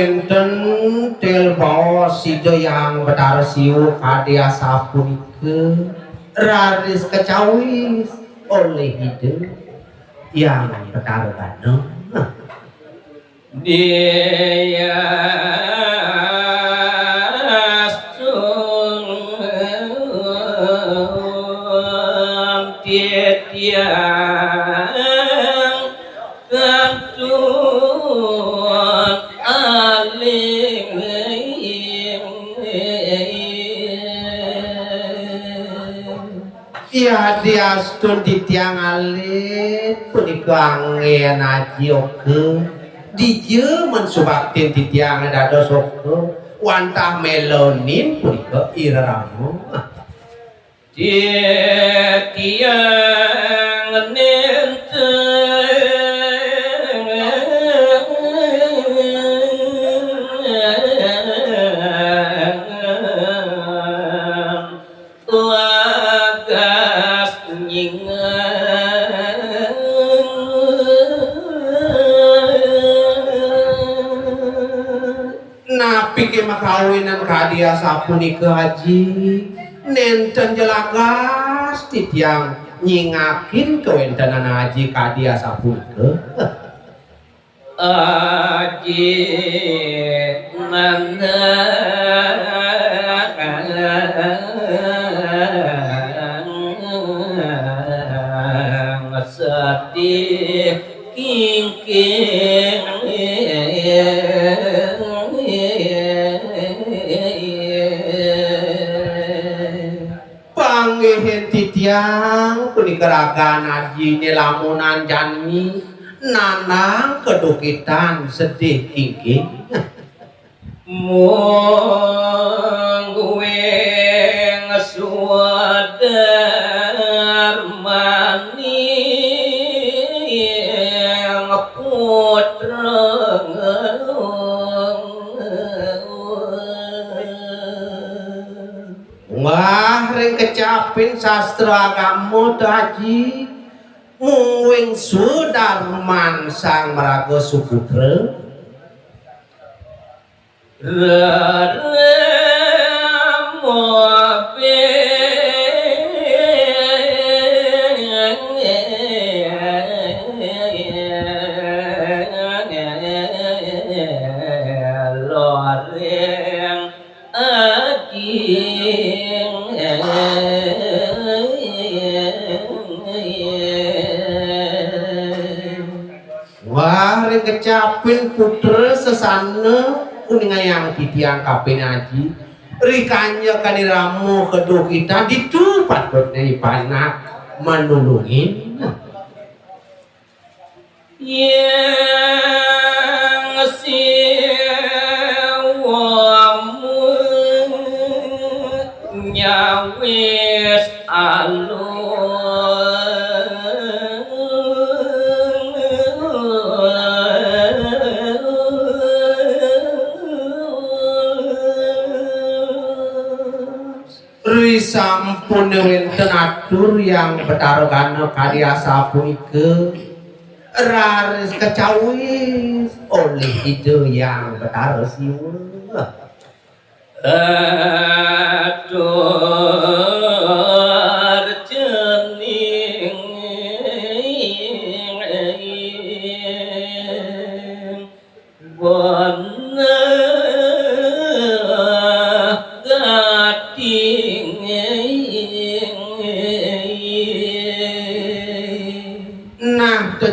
wenten tel bawa sidayang Bathara Siu kadia sapunikeun raris kecawis oleh hidup yang Bathara Gana dia ya dia studi tiang alit punika angin aji oke dieu mensubaktin di tiang dados oke wantah melonin punika iramo dia tiang pikir makawinan kadia sapunika haji nenten jelagas titiang nyingakin kewentanan haji kadia sapunika haji nanda sedih kingking panggihin titiang kunikeragan haji nilamunan jani nanang kedukitan sedih kingking mungguing suadar mani putra wah ring kecapin sastra agama haji mungwing sudarman sang meraga suputra wah ring kecapin putra sesana kuningayang titiang kapin haji rikanya kaniramu kedua kita ditupat dari panak menulungin yang siwamu nyawis alun sampun wenten atur yang Bathara Gana karya sapunika raris kecawis oleh ide yang Bathara Siwa atur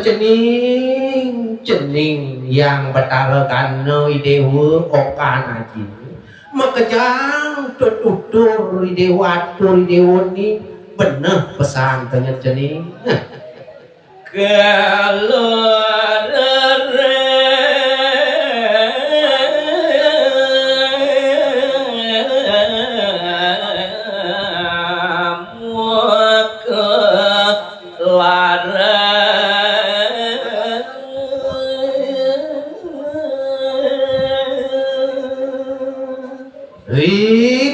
jening cening yang Bathara Gana idewa okan haji makejang tutur idewa atur idewa ni bener pesan tanya cening kalau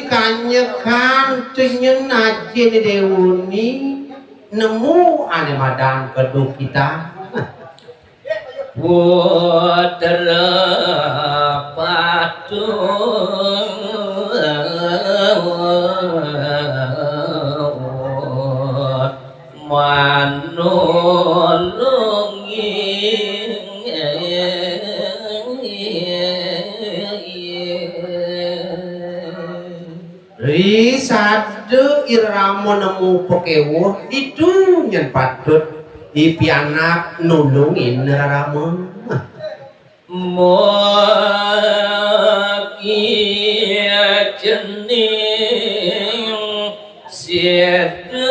kanyekan tenyen aja ni deuni nemu ane madang kedua kita putra patung Risade iramo nemu pekewuh itu nyen patut dipianak nulungin raramo mogia cening siede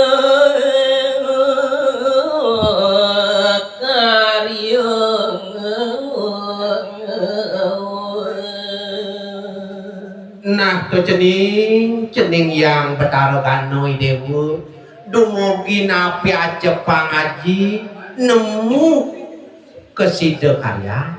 nah to cening yang betara kanoi dewu dumugi napi aja pangaji nemu kesidekaya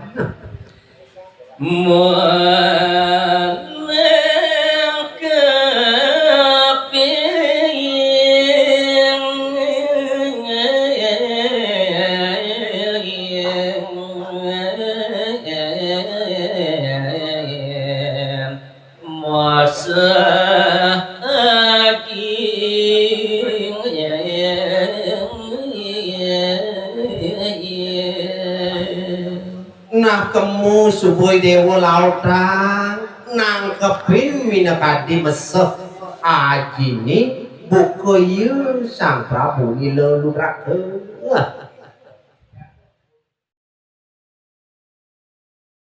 nah kemu subuh dewa lautang nangkepin minakadi meseh aji ni buku yu sang prabu ni lelu rakeh